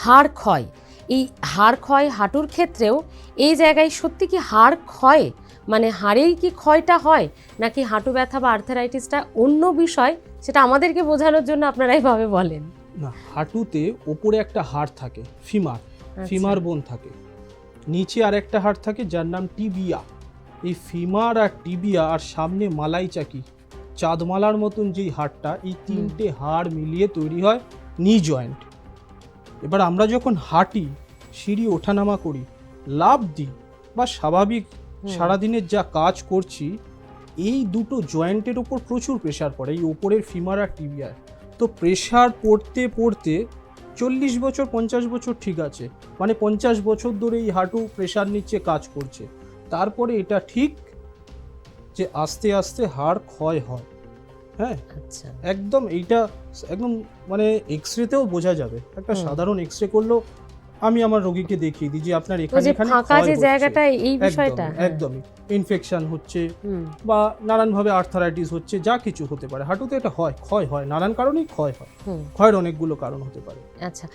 হাড় ক্ষয়, এই হাড় ক্ষয় হাঁটুর ক্ষেত্রেও এই জায়গায় সত্যি কি হাড় ক্ষয়, মানে হাড়েই কি ক্ষয়টা হয়, নাকি হাঁটু ব্যথা বা আর্থারাইটিসটা অন্য বিষয়, সেটা আমাদেরকে বোঝানোর জন্য আপনারা এইভাবে বলেন? না, হাঁটুতে ওপরে একটা হাড় থাকে ফিমার বোন থাকে, নিচে আর একটা হাড় থাকে যার নাম টিবিয়া। এই ফিমার আর টিবিয়া আর সামনে মালাই চাকি, চাঁদমালার মতন যেই হাড়টা, এই তিনটে হাড় মিলিয়ে তৈরি হয় নি জয়েন্ট। এবার আমরা যখন হাঁটি, সিঁড়ি ওঠানামা করি, লাফ দিই বা স্বাভাবিক সারাদিনের যা কাজ করছি, এই দুটো জয়েন্টের ওপর প্রচুর প্রেশার পড়ে, এই ওপরের ফিমার আর টিবিয়ার। তো প্রেশার পড়তে পড়তে 40 বছর 50 বছর ঠিক আছে, মানে 50 বছর ধরে এই হাঁটু প্রেশার নিচ্ছে, কাজ করছে। তারপরে এটা ঠিক যে আস্তে আস্তে হাড় ক্ষয় হয়। হ্যাঁ, আচ্ছা, একদম এইটা একদম মানে এক্সরেতেও বোঝা যাবে। একটা সাধারণ এক্সরে করলেও আমি আমার রোগীকে দেখিয়ে দিই যে আপনার এখানে এখানে ফাঁকা যে জায়গাটা, এই বিষয়টা একদমই ইনফেকশন হচ্ছে বা নানানভাবে আর্থারাইটিস হচ্ছে, যা কিছু হতে পারে হাঁটুতে, এটা হয়, ক্ষয় হয়, নানান কারণেই ক্ষয় হয়। ক্ষয়ের অনেকগুলো কারণ হতে পারে। আচ্ছা।